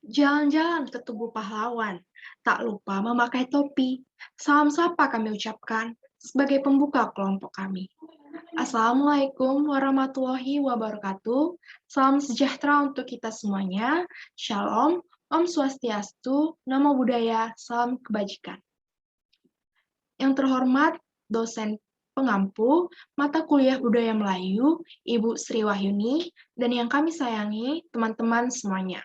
Jalan-jalan ke Tugu Pahlawan, tak lupa memakai topi. Salam sapa kami ucapkan sebagai pembuka kelompok kami. Assalamualaikum warahmatullahi wabarakatuh. Salam sejahtera untuk kita semuanya. Shalom, Om Swastiastu, Namo Buddhaya, salam kebajikan. Yang terhormat dosen pengampu mata kuliah Budaya Melayu, Ibu Sri Wahyuni, dan yang kami sayangi, teman-teman semuanya.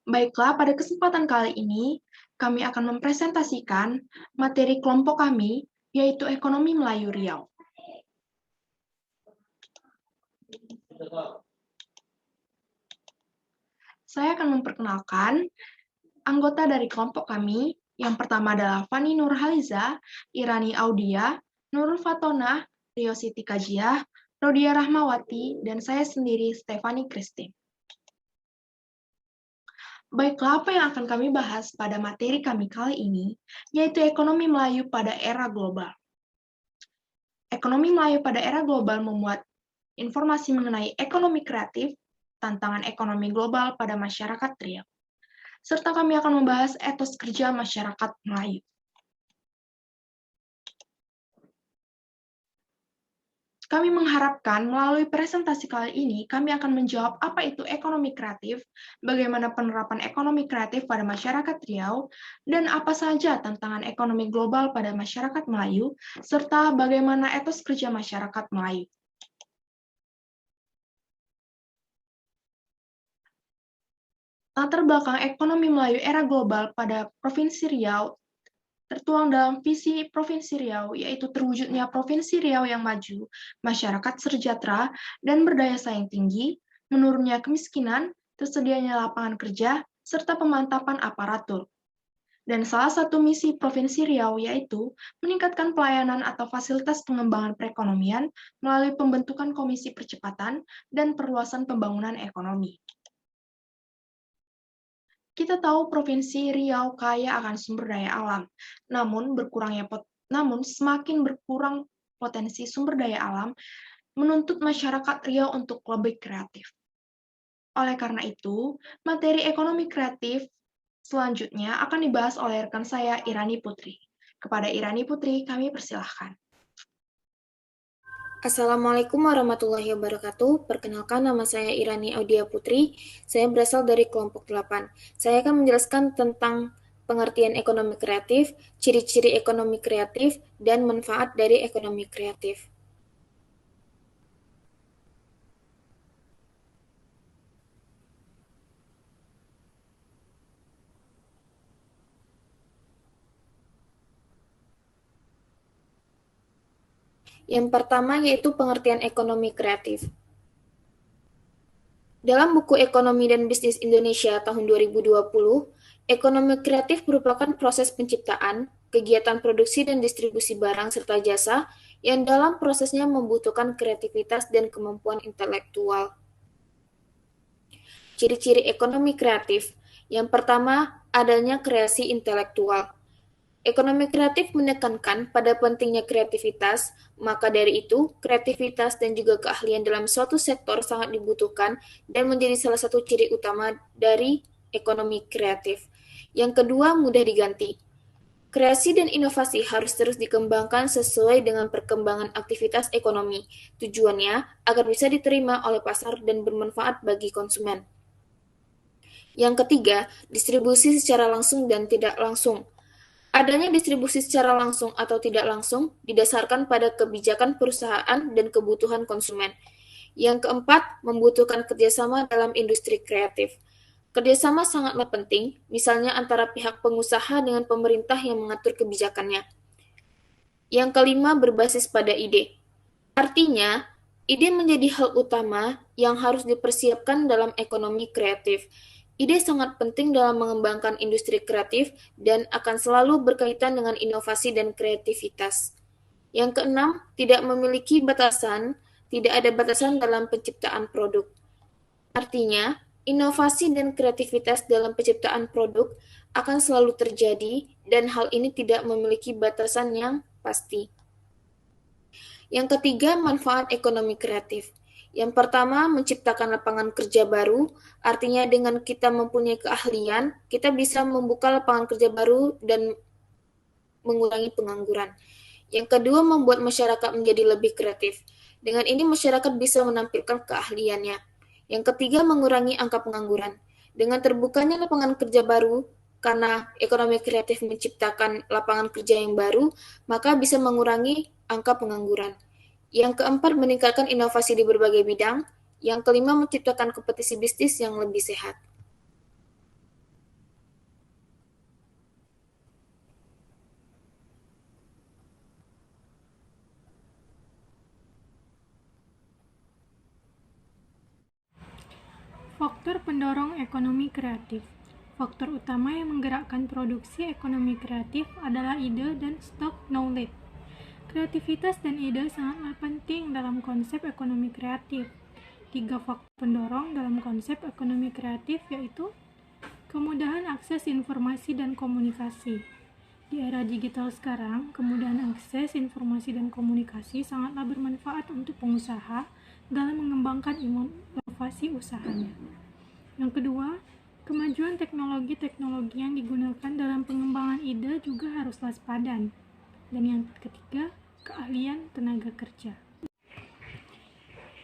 Baiklah, pada kesempatan kali ini, kami akan mempresentasikan materi kelompok kami, yaitu Ekonomi Melayu Riau. Saya akan memperkenalkan anggota dari kelompok kami. Yang pertama adalah Fani Nurhaliza, Irani Audia, Nurul Fatona, Rio Siti Kajiah, Rodia Rahmawati, dan saya sendiri, Stefani Christine. Baiklah, apa yang akan kami bahas pada materi kami kali ini, yaitu ekonomi Melayu pada era global. Ekonomi Melayu pada era global memuat informasi mengenai ekonomi kreatif, tantangan ekonomi global pada masyarakat Riau, serta kami akan membahas etos kerja masyarakat Melayu. Kami mengharapkan melalui presentasi kali ini, kami akan menjawab apa itu ekonomi kreatif, bagaimana penerapan ekonomi kreatif pada masyarakat Riau, dan apa saja tantangan ekonomi global pada masyarakat Melayu, serta bagaimana etos kerja masyarakat Melayu. Latar belakang ekonomi Melayu era global pada Provinsi Riau tertuang dalam visi Provinsi Riau, yaitu terwujudnya Provinsi Riau yang maju, masyarakat sejahtera, dan berdaya saing tinggi, menurunnya kemiskinan, tersedianya lapangan kerja, serta pemantapan aparatur. Dan salah satu misi Provinsi Riau yaitu meningkatkan pelayanan atau fasilitas pengembangan perekonomian melalui pembentukan Komisi Percepatan dan Perluasan Pembangunan Ekonomi. Kita tahu Provinsi Riau kaya akan sumber daya alam, namun semakin berkurang potensi sumber daya alam menuntut masyarakat Riau untuk lebih kreatif. Oleh karena itu, materi ekonomi kreatif selanjutnya akan dibahas oleh rekan saya Irani Putri. Kepada Irani Putri, kami persilahkan. Assalamualaikum warahmatullahi wabarakatuh. Perkenalkan, nama saya Irani Audia Putri. Saya berasal dari kelompok 8. Saya akan menjelaskan tentang pengertian ekonomi kreatif, ciri-ciri ekonomi kreatif, dan manfaat dari ekonomi kreatif. Yang pertama yaitu pengertian ekonomi kreatif. Dalam buku Ekonomi dan Bisnis Indonesia tahun 2020, ekonomi kreatif merupakan proses penciptaan, kegiatan produksi dan distribusi barang serta jasa yang dalam prosesnya membutuhkan kreativitas dan kemampuan intelektual. Ciri-ciri ekonomi kreatif. Yang pertama, adanya kreasi intelektual. Ekonomi kreatif menekankan pada pentingnya kreativitas, maka dari itu, kreativitas dan juga keahlian dalam suatu sektor sangat dibutuhkan dan menjadi salah satu ciri utama dari ekonomi kreatif. Yang kedua, mudah diganti. Kreasi dan inovasi harus terus dikembangkan sesuai dengan perkembangan aktivitas ekonomi. Tujuannya agar bisa diterima oleh pasar dan bermanfaat bagi konsumen. Yang ketiga, distribusi secara langsung dan tidak langsung. Adanya distribusi secara langsung atau tidak langsung didasarkan pada kebijakan perusahaan dan kebutuhan konsumen. Yang keempat, membutuhkan kerjasama dalam industri kreatif. Kerjasama sangatlah penting, misalnya antara pihak pengusaha dengan pemerintah yang mengatur kebijakannya. Yang kelima, berbasis pada ide. Artinya, ide menjadi hal utama yang harus dipersiapkan dalam ekonomi kreatif. Ide sangat penting dalam mengembangkan industri kreatif dan akan selalu berkaitan dengan inovasi dan kreativitas. Yang keenam, tidak memiliki batasan, tidak ada batasan dalam penciptaan produk. Artinya, inovasi dan kreativitas dalam penciptaan produk akan selalu terjadi dan hal ini tidak memiliki batasan yang pasti. Yang ketiga, manfaat ekonomi kreatif. Yang pertama, menciptakan lapangan kerja baru, artinya dengan kita mempunyai keahlian, kita bisa membuka lapangan kerja baru dan mengurangi pengangguran. Yang kedua, membuat masyarakat menjadi lebih kreatif. Dengan ini masyarakat bisa menampilkan keahliannya. Yang ketiga, mengurangi angka pengangguran. Dengan terbukanya lapangan kerja baru, karena ekonomi kreatif menciptakan lapangan kerja yang baru, maka bisa mengurangi angka pengangguran. Yang keempat, meningkatkan inovasi di berbagai bidang. Yang kelima, menciptakan kompetisi bisnis yang lebih sehat. Faktor pendorong ekonomi kreatif. Faktor utama yang menggerakkan produksi ekonomi kreatif adalah ide dan stok knowledge. Kreativitas dan ide sangatlah penting dalam konsep ekonomi kreatif. 3 faktor pendorong dalam konsep ekonomi kreatif yaitu kemudahan akses informasi dan komunikasi. Di era digital sekarang, kemudahan akses informasi dan komunikasi sangatlah bermanfaat untuk pengusaha dalam mengembangkan inovasi usahanya. Yang kedua, kemajuan teknologi-teknologi yang digunakan dalam pengembangan ide juga haruslah sepadan. Dan yang ketiga, keahlian tenaga kerja.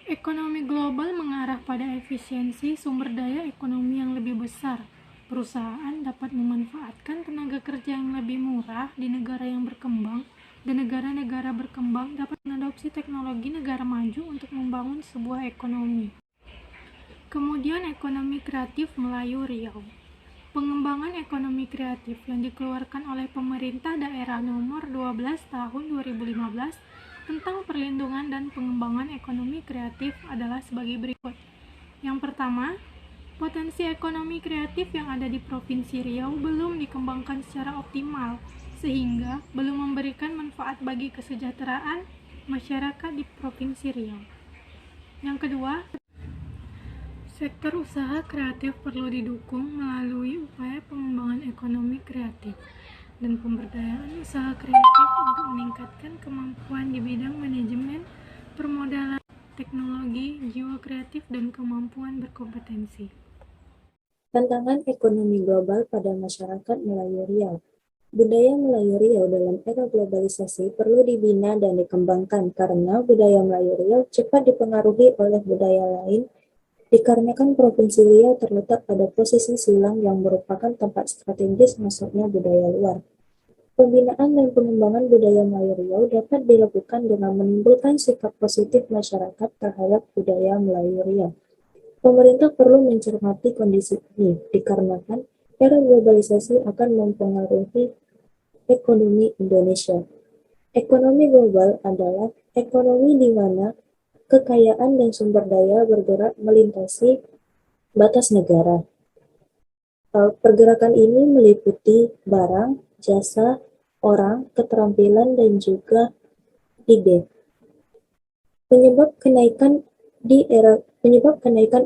Ekonomi global mengarah pada efisiensi sumber daya ekonomi yang lebih besar. Perusahaan dapat memanfaatkan tenaga kerja yang lebih murah di negara yang berkembang, dan negara-negara berkembang dapat mengadopsi teknologi negara maju untuk membangun sebuah ekonomi. Kemudian ekonomi kreatif Melayu Riau. Pengembangan ekonomi kreatif yang dikeluarkan oleh pemerintah daerah nomor 12 tahun 2015 tentang perlindungan dan pengembangan ekonomi kreatif adalah sebagai berikut. Yang pertama, potensi ekonomi kreatif yang ada di Provinsi Riau belum dikembangkan secara optimal, sehingga belum memberikan manfaat bagi kesejahteraan masyarakat di Provinsi Riau. Yang kedua, sektor usaha kreatif perlu didukung melalui upaya pengembangan ekonomi kreatif dan pemberdayaan usaha kreatif untuk meningkatkan kemampuan di bidang manajemen, permodalan, teknologi, jiwa kreatif, dan kemampuan berkompetensi. Tantangan ekonomi global pada masyarakat Melayu Riau. Budaya Melayu Riau dalam era globalisasi perlu dibina dan dikembangkan karena budaya Melayu Riau cepat dipengaruhi oleh budaya lain dikarenakan Provinsi Riau terletak pada posisi silang yang merupakan tempat strategis masuknya budaya luar. Pembinaan dan pengembangan budaya Melayu Riau dapat dilakukan dengan menimbulkan sikap positif masyarakat terhadap budaya Melayu Riau. Pemerintah perlu mencermati kondisi ini dikarenakan era globalisasi akan mempengaruhi ekonomi Indonesia. Ekonomi global adalah ekonomi di mana kekayaan dan sumber daya bergerak melintasi batas negara. Pergerakan ini meliputi barang, jasa, orang, keterampilan, dan juga ide. Penyebab kenaikan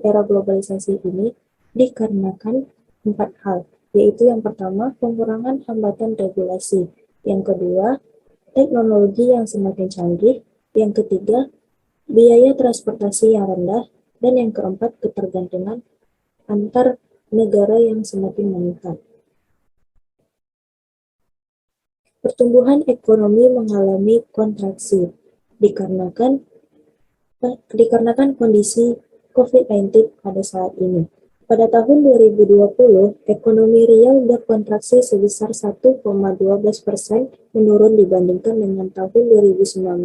era globalisasi ini dikarenakan 4 hal, yaitu yang pertama, pengurangan hambatan regulasi. Yang kedua, teknologi yang semakin canggih. Yang ketiga, biaya transportasi yang rendah. Dan yang keempat, ketergantungan antar negara yang semakin meningkat. Pertumbuhan ekonomi mengalami kontraksi dikarenakan kondisi COVID-19 pada saat ini. Pada tahun 2020, ekonomi Riau berkontraksi sebesar 1,12%, menurun dibandingkan dengan tahun 2019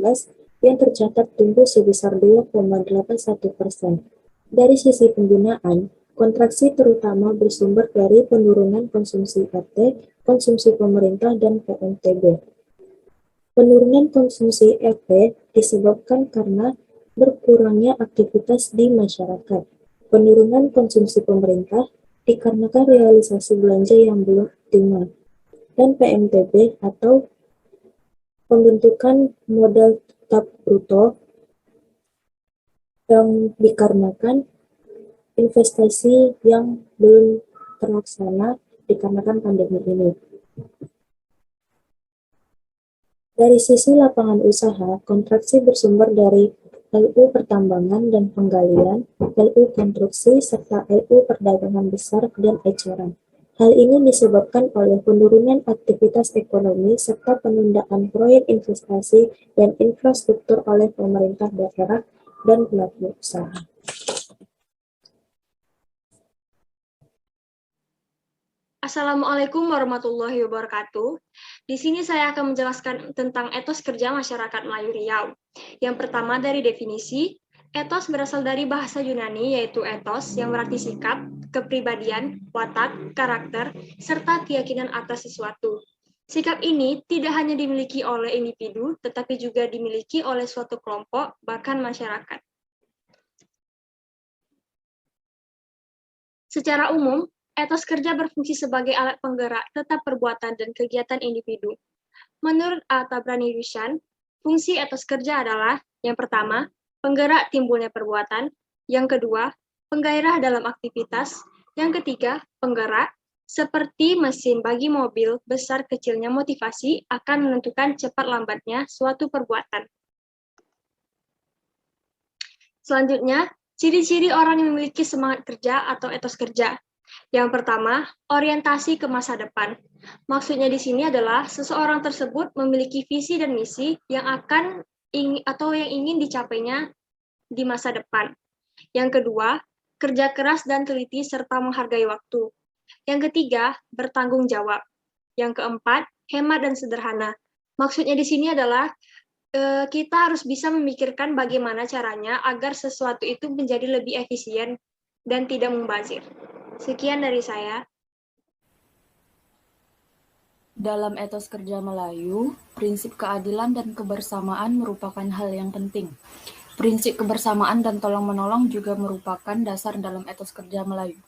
yang tercatat tumbuh sebesar 2,81%. Dari sisi penggunaan, kontraksi terutama bersumber dari penurunan konsumsi RT, konsumsi pemerintah, dan PNTB. Penurunan konsumsi RT disebabkan karena berkurangnya aktivitas di masyarakat. Penurunan konsumsi pemerintah dikarenakan realisasi belanja yang belum optimal. Dan PMTB atau pembentukan modal tetap bruto yang dikarenakan investasi yang belum terlaksana dikarenakan pandemi ini. Dari sisi lapangan usaha, kontraksi bersumber dari LU pertambangan dan penggalian, LU konstruksi, serta LU perdagangan besar dan eceran. Hal ini disebabkan oleh penurunan aktivitas ekonomi serta penundaan proyek investasi dan infrastruktur oleh pemerintah daerah dan pelaku usaha. Assalamualaikum warahmatullahi wabarakatuh. Di sini saya akan menjelaskan tentang etos kerja masyarakat Melayu Riau. Yang pertama dari definisi, etos berasal dari bahasa Yunani yaitu ethos yang berarti sikap, kepribadian, watak, karakter, serta keyakinan atas sesuatu. Sikap ini tidak hanya dimiliki oleh individu, tetapi juga dimiliki oleh suatu kelompok, bahkan masyarakat. Secara umum, etos kerja berfungsi sebagai alat penggerak tetap perbuatan dan kegiatan individu. Menurut Al-Tabrani Rushan, fungsi etos kerja adalah yang pertama, penggerak timbulnya perbuatan, yang kedua, penggairah dalam aktivitas, yang ketiga, penggerak, seperti mesin bagi mobil, besar kecilnya motivasi akan menentukan cepat lambatnya suatu perbuatan. Selanjutnya, ciri-ciri orang yang memiliki semangat kerja atau etos kerja. Yang pertama, orientasi ke masa depan. Maksudnya di sini adalah seseorang tersebut memiliki visi dan misi yang yang ingin dicapainya di masa depan. Yang kedua, kerja keras dan teliti serta menghargai waktu. Yang ketiga, bertanggung jawab. Yang keempat, hemat dan sederhana. Maksudnya di sini adalah kita harus bisa memikirkan bagaimana caranya agar sesuatu itu menjadi lebih efisien dan tidak mubazir. Sekian dari saya. Dalam etos kerja Melayu, prinsip keadilan dan kebersamaan merupakan hal yang penting. Prinsip kebersamaan dan tolong-menolong juga merupakan dasar dalam etos kerja Melayu.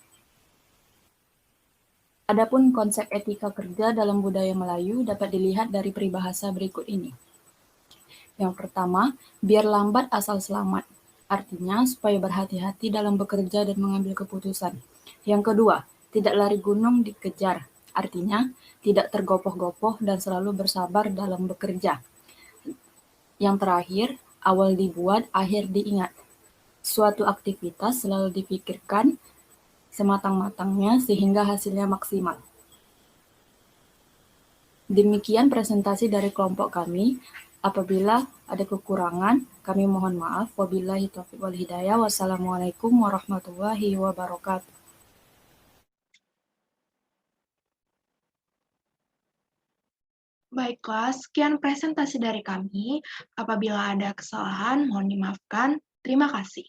Adapun konsep etika kerja dalam budaya Melayu dapat dilihat dari peribahasa berikut ini. Yang pertama, biar lambat asal selamat. Artinya, supaya berhati-hati dalam bekerja dan mengambil keputusan. Yang kedua, tidak lari gunung dikejar. Artinya, tidak tergopoh-gopoh dan selalu bersabar dalam bekerja. Yang terakhir, awal dibuat, akhir diingat. Suatu aktivitas selalu dipikirkan sematang-matangnya sehingga hasilnya maksimal. Demikian presentasi dari kelompok kami. Apabila ada kekurangan, kami mohon maaf. Wabillahi taufiq wal hidayah. Wassalamualaikum warahmatullahi wabarakatuh. Baiklah, sekian presentasi dari kami. Apabila ada kesalahan, mohon dimaafkan. Terima kasih.